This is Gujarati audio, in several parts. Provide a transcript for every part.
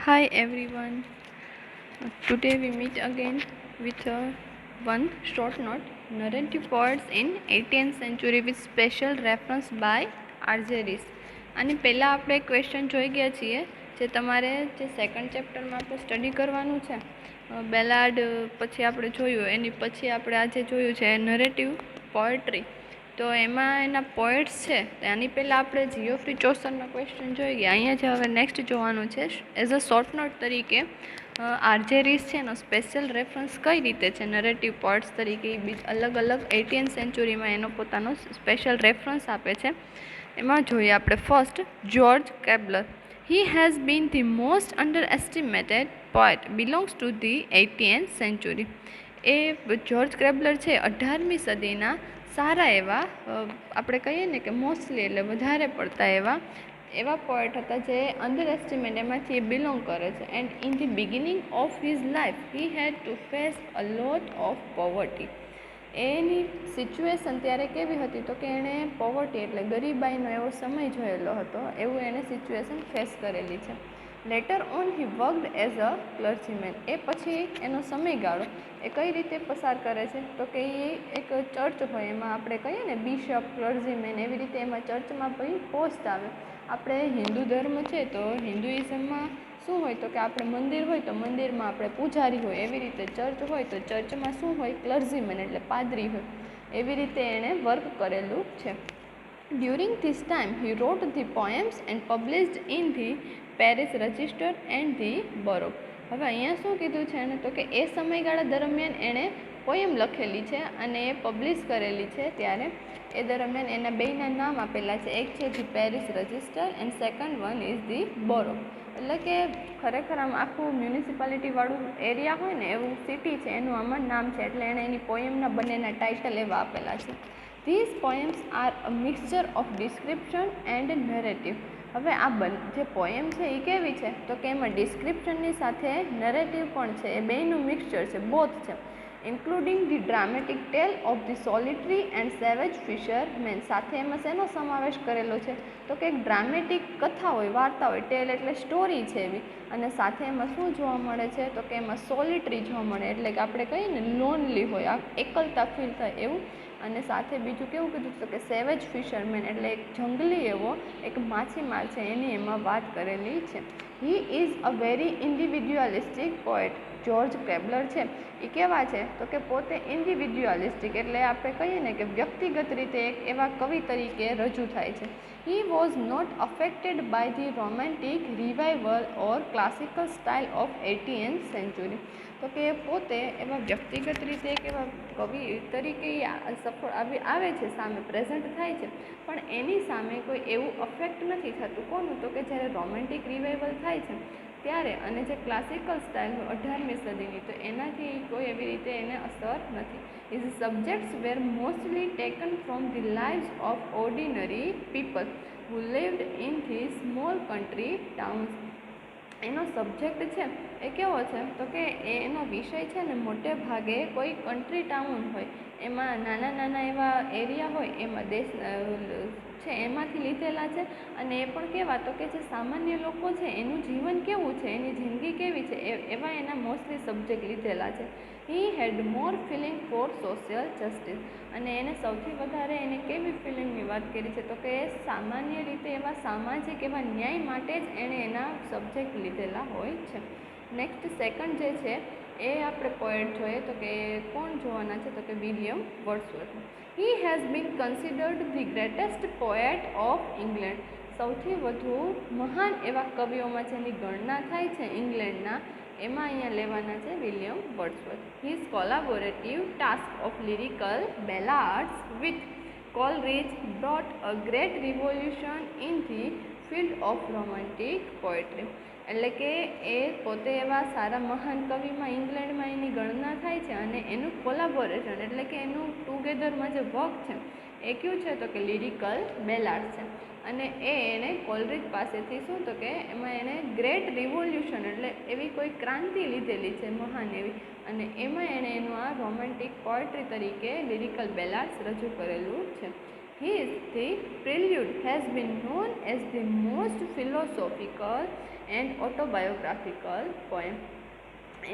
Hi everyone. Today we meet again with one short note, narrative poets in 18th century with special reference by R.J. Rees. આની પહેલાં આપણે ક્વેશ્ચન જોઈ ગયા છીએ જે તમારે જે સેકન્ડ ચેપ્ટરમાં આપણે સ્ટડી કરવાનું છે બેલાડ પછી આપણે જોયું એની પછી આપણે આજે જોયું છે નરેટિવ પોએટ્રી. તો એમાં એના પોએટ્સ છે આની પહેલાં આપણે જીઓફ્રી ચોસરના ક્વેશ્ચન જોઈ ગયા. અહીંયા જે હવે નેક્સ્ટ જોવાનું છે એઝ અ શોર્ટ નોટ તરીકે આરજે રીસ છે એનો સ્પેશિયલ રેફરન્સ કઈ રીતે છે નરેટિવ પોએટ્સ તરીકે અલગ અલગ 18th સેન્ચુરીમાં એનો પોતાનો સ્પેશિયલ રેફરન્સ આપે છે. એમાં જોઈએ આપણે ફર્સ્ટ જ્યોર્જ કેબ્લર. He has been the most underestimated poet belongs to the 18th century. એ જ્યોર્જ કેબ્લર છે 18મી સદીના સારા એવા આપણે કહીએ ને કે મોસ્ટલી એટલે વધારે પડતા એવા પોએટ હતા જે અંડર એસ્ટિમેટ એમાંથી એ બિલોંગ કરે છે. And in the beginning of his life he had to face a lot of poverty. એની સિચ્યુએશન ત્યારે કેવી હતી તો કે એણે પોવર્ટી એટલે ગરીબાઈનો એવો સમય જોયેલો હતો, એવું એણે સિચ્યુએશન ફેસ કરેલી છે. Later on he worked as a clergyman. એ પછી એનો સમયગાળો એ કઈ રીતે પસાર કરે છે તો કે એ એક ચર્ચ હોય એમાં આપણે કહીએ ને બિશપ ક્લર્જીમેન એવી રીતે એમાં ચર્ચમાં પછી પોસ્ટ આવે. આપણે હિન્દુ ધર્મ છે તો હિન્દુઇઝમમાં શું હોય તો કે આપણે મંદિર હોય તો મંદિરમાં આપણે પૂજારી હોય, એવી રીતે ચર્ચ હોય તો ચર્ચમાં શું હોય ક્લર્જીમેન એટલે પાદરી હોય. એવી રીતે એણે વર્ક કરેલું છે. During this time he wrote the poems and published in the Parish Register and the Borough. હવે અહીંયા શું કીધું છે એને તો કે એ સમયગાળા દરમિયાન એણે પોએમ લખેલી છે અને એ પબ્લિશ કરેલી છે. ત્યારે એ દરમિયાન એના બેયના નામ આપેલા છે, એક છે the Parish Register and second one is the Borough. એટલે કે ખરેખર આમ આખું મ્યુનિસિપાલિટીવાળું એરિયા હોય ને એવું સિટી છે એનું આમાં નામ છે, એટલે એણે એની પોએમના બંનેના ટાઇટલ એવા આપેલા છે. These poems are a mixture of description and narrative. હવે આ જે પોએમ છે એ કેવી છે તો કે એમાં ડિસ્ક્રિપ્શનની સાથે નરેટિવ પણ છે, એ બેયનું મિક્સચર છે, બોથ છે. Including the dramatic tale of the solitary and savage fisherman. સાથે એમાં શેનો સમાવેશ કરેલો છે તો કે એક ડ્રામેટિક કથા હોય, વાર્તા હોય, ટેલ એટલે સ્ટોરી છે એવી, અને સાથે એમાં શું જોવા મળે છે તો કે એમાં સોલિટરી જોવા મળે એટલે કે આપણે કહીએ ને લોનલી હોય, એકલતા ફીલ થાય એવું. અને સાથે બીજું કેવું કીધું તો કે સેવેજ ફિશરમેન એટલે એક જંગલી એવો એક માછીમાર છે એની એમાં વાત કરેલી છે. He is a very individualistic poet. George કેબ્લર છે એ કેવા છે તો કે પોતે ઇન્ડિવિડ્યુઅલિસ્ટિક એટલે આપણે કહીએ ને કે વ્યક્તિગત રીતે એક એવા કવિ તરીકે રજૂ થાય છે. He was not affected by the romantic revival or classical style of 18th century. તો કે પોતે એવા વ્યક્તિગત રીતે એક એવા કવિ તરીકે સફળ આવે છે, સામે પ્રેઝન્ટ થાય છે, પણ એની સામે કોઈ એવું અફેક્ટ નથી થતું. કોનું તો કે જ્યારે રોમેન્ટિક રિવાઇવલ થાય છે ત્યારે, અને જે ક્લાસિકલ સ્ટાઇલ 18મી સદીની તો એનાથી કોઈ એવી રીતે એને અસર નથી. His subjects were mostly taken from the lives of ordinary people who lived in these small country towns. એનો સબ્જેક્ટ છે એ કેવો છે તો કે એનો વિષય છે ને મોટે ભાગે કોઈ કન્ટ્રી ટાઉન હોય એમાં નાના નાના એવા એરિયા હોય એમાં દેશ છે એમાંથી લીધેલા છે. અને એ પણ કેવા તો કે જે સામાન્ય લોકો છે એનું જીવન કેવું છે, એની જિંદગી કેવી છે, એવા એના મોસ્ટલી સબ્જેક્ટ લીધેલા છે. હી હેડ મોર ફિલિંગ ફોર સોશિયલ જસ્ટિસ. અને એને સૌથી વધારે એને કેવી ફિલિંગની વાત કરી છે તો કે સામાન્ય રીતે એવા સામાજિક એવા ન્યાય માટે જ એણે એના સબ્જેક્ટ લીધેલા હોય છે. નેક્સ્ટ સેકન્ડ જે છે એ આપણે પોએટ જોઈએ તો કે કોણ જોવાના છે તો કે William Wordsworth. He has been considered the greatest poet of England. સૌથી વધુ મહાન એવા કવિઓમાં જેની ગણના થાય છે ઇંગ્લેન્ડના, એમાં અહીંયા લેવાના છે William Wordsworth. His collaborative task of lyrical ballads with Coleridge brought a great revolution in the field of romantic poetry. એટલે કે એ પોતે એવા સારા મહાન કવિમાં ઇંગ્લેન્ડમાં એની ગણના થાય છે, અને એનું કોલાબોરેશન એટલે કે એનું ટુગેધરમાં જે વર્ક છે એ કયું છે તો કે લિરિકલ બેલાડ છે. અને એણે કોલરીજ પાસેથી શું તો કે એમાં એણે ગ્રેટ રિવોલ્યુશન એટલે એવી કોઈ ક્રાંતિ લીધેલી છે મહાન એવી, અને એમાં એણે એનું આ રોમેન્ટિક પોએટ્રી તરીકે લિરિકલ બેલાડ્સ રજૂ કરેલું છે. His The Prelude has been known as the most philosophical and autobiographical poem.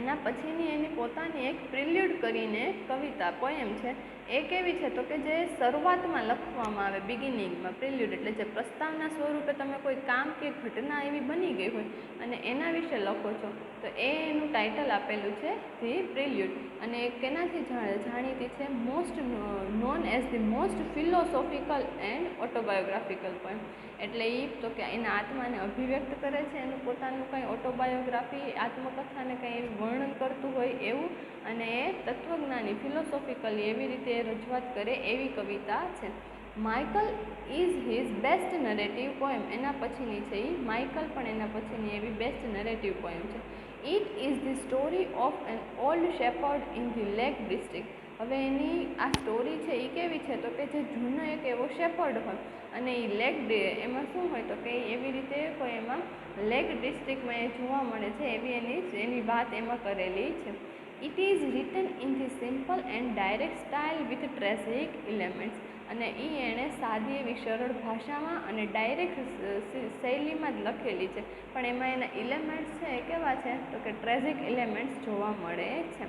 એના પછીની એની પોતાની એક પ્રિલ્યુડ કરીને કવિતા પોએમ છે. એ કેવી છે તો કે જે શરૂઆતમાં લખવામાં આવે, બિગિનિંગમાં. પ્રિલ્યુડ એટલે જે પ્રસ્તાવના સ્વરૂપે તમે કોઈ કામ કે ઘટના એવી બની ગઈ હોય અને એના વિશે લખો છો, તો એનું ટાઇટલ આપેલું છે ધી પ્રિલ્યુડ. અને કેનાથી જાણીતી છે? Most known as the most philosophical and autobiographical poem. એટલે એ તો કે એના આત્માને અભિવ્યક્ત કરે છે, એનું પોતાનું કંઈ ઓટોબાયોગ્રાફી, આત્મકથાને કંઈ વર્ણન કરતું હોય એવું, અને એ તત્વજ્ઞાની ફિલોસોફિકલી એવી રીતે રજૂઆત કરે એવી કવિતા છે. Michael is his best narrative poem. એના પછીની છે એ માઇકલ પણ એના પછીની એવી બેસ્ટ નરેટિવ પોએમ છે. It is the story of an old shepherd in the Lake District. હવે એની આ સ્ટોરી છે એ કેવી છે તો કે જે જૂનો એક એવો શેપર્ડ હોય અને એ લેક એમાં શું હોય તો કે એવી રીતે કોઈ એમાં લેક ડિસ્ટ્રિક્ટમાં એ જોવા મળે છે એવી એની વાત એમાં કરેલી છે. It is return in the simple and direct style with tragic elements. અને એ એણે સાદી એવી સરળ ભાષામાં અને ડાયરેક્ટ શૈલીમાં જ લખેલી છે, પણ એમાં એના એલિમેન્ટ્સ છે એ કેવા છે તો કે ટ્રેજિક એલિમેન્ટ્સ જોવા મળે છે.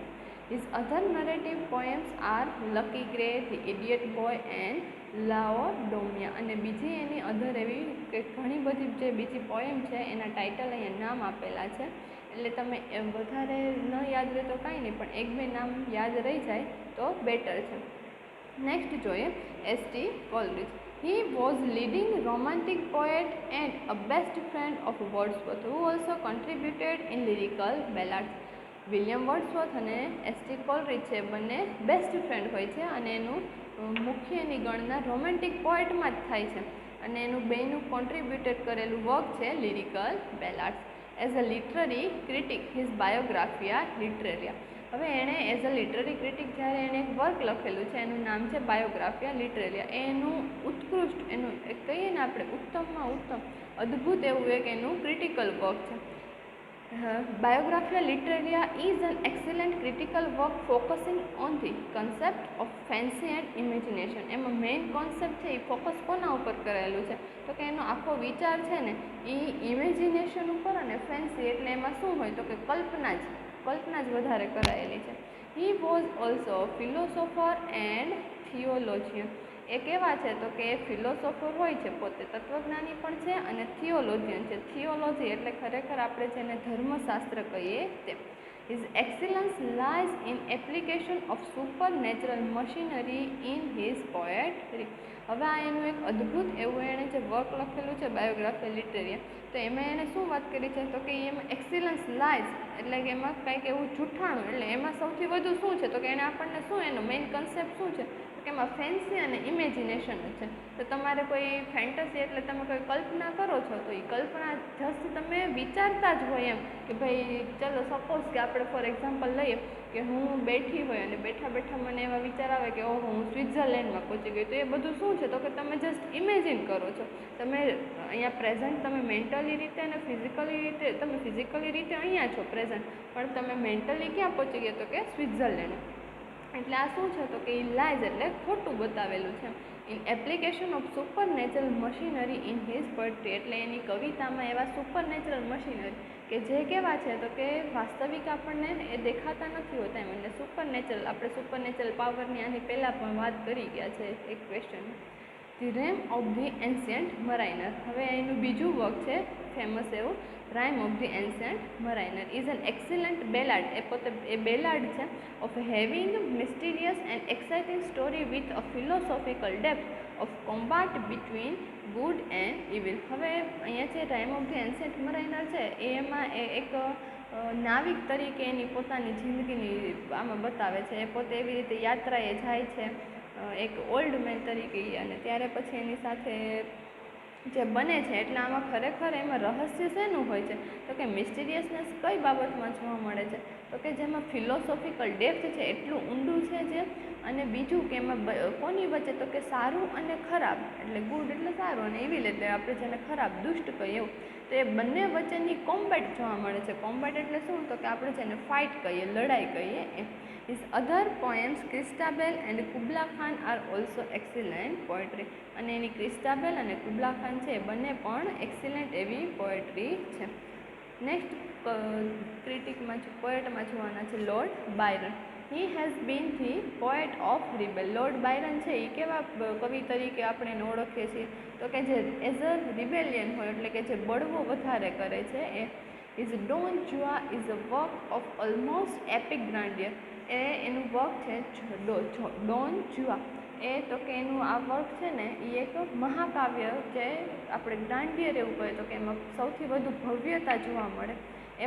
His other narrative poems are Lucky Grey, The Idiot Boy and Laodamia. અને બીજી એની અધર એવી કે ઘણી બધી જે બીજી પોએમ છે એના ટાઇટલ અહીંયા નામ આપેલા છે, એટલે તમે વધારે ન યાદ રહે તો કાંઈ નહીં, પણ એક બે નામ યાદ રહી જાય તો બેટર છે. નેક્સ્ટ જોઈએ ST. કોલરિજ. He was leading romantic poet and a best friend of Wordsworth, who also contributed in lyrical ballads. William Wordsworth અને એસ.ટી. કોલરિજ છે બંને બેસ્ટ ફ્રેન્ડ હોય છે, અને એનું મુખ્ય એની ગણના રોમેન્ટિક પોએટમાં જ થાય છે, અને એનું બેનું કોન્ટ્રીબ્યુટેડ કરેલું વર્ક છે lyrical ballads. As a literary critic his Biographia Literaria. હવે એણે એઝ અ લિટરરી ક્રિટિક જ્યારે એણે એક વર્ક લખેલું છે એનું નામ છે બાયોગ્રાફિયા લિટરેરિયા. એનું ઉત્કૃષ્ટ, એનું કહીએ ને આપણે ઉત્તમમાં ઉત્તમ, અદ્ભુત એવું એક એનું ક્રિટિકલ વર્ક છે. Biographia Literaria is an excellent critical work focusing on the concept of fancy and imagination. એમાં મેઇન કોન્સેપ્ટ છે એ ફોકસ કોના ઉપર કરેલું છે તો કે એનો આખો વિચાર છે ને એ ઇમેજિનેશન ઉપર અને ફેન્સી, એટલે એમાં શું હોય તો કે કલ્પના જ વધારે કરાયેલી છે. He was also a philosopher and theologian. એ કેવા છે તો કે એ ફિલોસોફર હોય છે, પોતે તત્વજ્ઞાની પણ છે અને થિયોલોજિયન છે. થિયોલોજી એટલે ખરેખર આપણે જેને ધર્મશાસ્ત્ર કહીએ તે. His excellence lies in application of supernatural machinery in his poetry. હવે આ એનું એક અદ્ભુત એવું એણે જે વર્ક લખેલું છે બાયોગ્રાફી લિટરેરિયા, તો એમાં એણે શું વાત કરી છે તો કે એમાં એક્સિલન્સ લાઈઝ એટલે કે એમાં કંઈક એવું જૂઠાણું, એટલે એમાં સૌથી વધુ શું છે તો કે એણે આપણને શું એનો મેઇન કન્સેપ્ટ શું છે કે એમાં ફેન્સી અને ઇમેજિનેશન જ છે. તો તમારે કોઈ ફેન્ટસી એટલે તમે કોઈ કલ્પના કરો છો તો એ કલ્પના જસ્ટ તમે વિચારતા જ હોય એમ કે ભાઈ ચલો સપોઝ કે આપણે ફોર એક્ઝામ્પલ લઈએ કે હું બેઠી હોય અને બેઠા બેઠા મને એવા વિચાર આવે કે ઓહો હું સ્વિટ્ઝરલેન્ડમાં પહોંચી ગઈ, તો એ બધું શું છે તો કે તમે જસ્ટ ઇમેજિન કરો છો. તમે અહીંયા પ્રેઝન્ટ તમે મેન્ટલી રીતે અને ફિઝિકલી રીતે, તમે ફિઝિકલી રીતે અહીંયા છો પ્રેઝન્ટ, પણ તમે મેન્ટલી ક્યાં પહોંચી ગયા તો કે સ્વિટ્ઝરલેન્ડ. એટલે આ શું છે તો કે એ લાઈઝ એટલે ખોટું બતાવેલું છે. In application of supernatural machinery in his poetry, એટલે એની કવિતામાં એવા સુપરનેચરલ મશીનરી કે જે કેવા છે તો કે વાસ્તવિક આપણને એ દેખાતા નથી હોતા એમ, એટલે સુપરનેચરલ, આપણે સુપરનેચરલ પાવરની આની પહેલાં પણ વાત કરી ગયા છે એક question. The rime of the ancient mariner. હવે એનું બીજું વર્ક છે ફેમસ એવું rime of the ancient mariner. Is an excellent ballad. એ પોતે એ બેલાડ છે of having mysterious and exciting story with a philosophical depth of combat between good and evil. હવે અહીંયા જે rime of the ancient mariner છે એમાં એક નાવિક તરીકે એની પોતાની જિંદગીની આમાં બતાવે છે. એ પોતે એવી રીતે યાત્રાએ જાય છે એક ઓલ્ડ મેન તરીકે, અને ત્યારે પછી એની સાથે જે બને છે એટલે આમાં ખરેખર એમાં રહસ્ય શેનું હોય છે તો કે મિસ્ટીરિયસનેસ કઈ બાબતમાં જોવા મળે છે તો કે જેમાં ફિલોસોફિકલ ડેપ્થ છે એટલું ઊંડું છે જે અને બીજું કે એમાં કોની વચ્ચે તો કે સારું અને ખરાબ એટલે ગુડ એટલે સારું અને એવી રીતે આપણે જેને ખરાબ દુષ્ટ કહીએ એવું તો એ બંને વચ્ચેની કોમ્બેટ જોવા મળે છે. કોમ્બેટ એટલે શું તો કે આપણે જેને ફાઇટ કહીએ લડાઈ કહીએ એમ. His other poems Christabel and Kubla Khan are also excellent poetry અને એની ક્રિસ્ટાબેલ અને કુબલા ખાન છે બંને પણ એક્સિલન્ટ એવી પોએટ્રી છે. નેક્સ્ટ ક્રિટિકમાં પોએટમાં જોવાના છે Lord Byron. He has been the poet of rebel. Lord Byron છે એ કેવા કવિ તરીકે આપણે એને ઓળખીએ છીએ તો કે જે એઝ અ રિબેલિયન હોય એટલે કે જે બળવો વધારે કરે છે એ. Is Don Juan is a work of almost epic grandeur. એ એનું વર્ક છે ડોન જુઆ એ તો કે એનું આ વર્ક છે ને એ એક મહાકાવ્ય જે આપણે ગ્રાન્ડિયર એવું કહીએ તો કે એમાં સૌથી વધુ ભવ્યતા જોવા મળે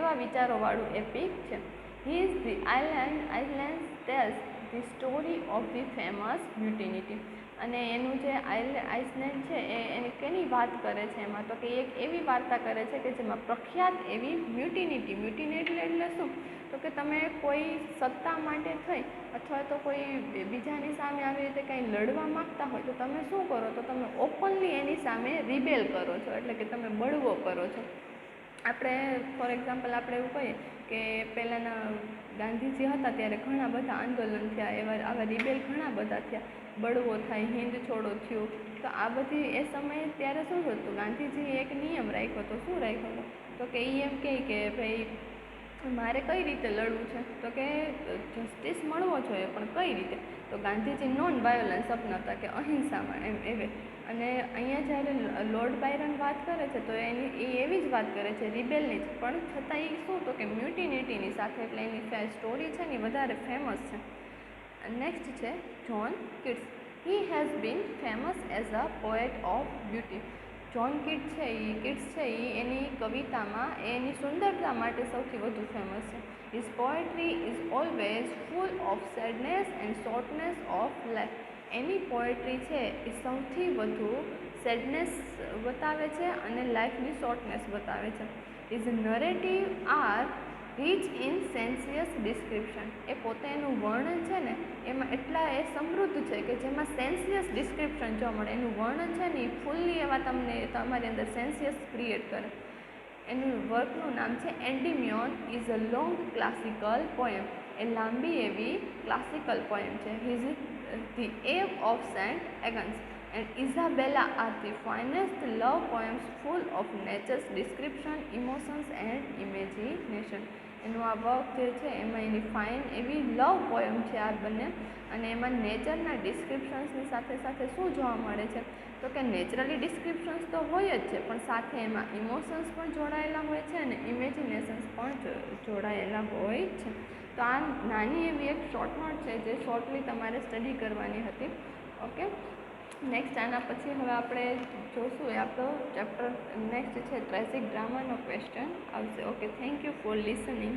એવા વિચારોવાળું એપિક છે. He is the island tales the story of the famous mutiny. અને એનું જે આઇસલેન્ડ છે એ એની કેની વાત કરે છે એમાં તો કે એક એવી વાર્તા કરે છે કે જેમાં પ્રખ્યાત એવી મ્યુટિનિટી એટલે શું તો કે તમે કોઈ સત્તા માટે થઈ અથવા તો કોઈ બીજાની સામે આવી રીતે કંઈ લડવા માગતા હોય તો તમે શું કરો તો તમે ઓપનલી એની સામે રિબેલ કરો છો એટલે કે તમે બળવો કરો છો. આપણે ફોર એક્ઝામ્પલ આપણે એવું કહીએ કે પહેલાંના ગાંધીજી હતા ત્યારે ઘણા બધા આંદોલન થયા એવા આવા રિબેલ ઘણા બધા થયા. બળવો થાય, હિંદ છોડો થયું તો આ બધી એ સમયે ત્યારે શું હતું ગાંધીજીએ એક નિયમ રાખ્યો હતો. શું રાખ્યો હતો તો કે એ એમ કહે કે ભાઈ મારે કઈ રીતે લડવું છે તો કે જસ્ટિસ મળવો જોઈએ પણ કઈ રીતે તો ગાંધીજી નોન વાયોલન્સ અપનાવતા કે અહિંસામાં એમ એવે. અને અહીંયા જ્યારે લોર્ડ બાયરન વાત કરે છે તો એ એવી જ વાત કરે છે રિબેલની જ પણ છતાં એ શું તો કે મ્યુટિનિટીની સાથે એટલે એની સ્ટોરી છે ને વધારે ફેમસ છે. નેક્સ્ટ છે John kits. He has bin famous as a poet of beauty. John kits છે એ એની કવિતામાં એની સુંદરતા માટે સૌથી વધુ ફેમસ છે. His poetry is always full of sadness and shortness of life. એની પોએટ્રી છે એ સૌથી વધુ સેડનેસ બતાવે છે અને લાઈફની શોર્ટનેસ બતાવે છે. Is narrative are rich in sensuous description. એ પોતે એનું વર્ણન છે ને એમાં એટલા એ સમૃદ્ધ છે કે જેમાં સેન્સિયસ ડિસ્ક્રિપ્શન જોવા મળે. એનું વર્ણન છે ને એ ફૂલ્લી એવા તમને તમારી અંદર સેન્સિયસ ક્રિએટ કરે. એનું વર્કનું નામ છે Endymion is a long classical poem. એ લાંબી એવી ક્લાસિકલ પોએમ છે. His the eve of Saint Agnes and Isabella are the finest love poems full of nature's description emotions and imagination. એનું આ વર્ક જે છે એમાં એની ફાઇન એવી લવ પોએમ છે આ બંને અને એમાં નેચરના ડિસ્ક્રિપ્શન્સની સાથે સાથે શું જોવા મળે છે તો કે નેચરલી ડિસ્ક્રિપ્શન્સ તો હોય જ છે પણ સાથે એમાં ઇમોશન્સ પણ જોડાયેલા હોય છે અને ઇમેજિનેશન્સ પણ જોડાયેલા હોય છે. તો આ નાની એવી એક શોર્ટ નોટ છે જે શોર્ટલી તમારે સ્ટડી કરવાની હતી. ઓકે નેક્સ્ટ આના પછી હવે આપણે જોશું એ આપણો ચેપ્ટર નેક્સ્ટ છે ટ્રેજિક ડ્રામાનો ક્વેશ્ચન આવશે. Okay thank you for listening.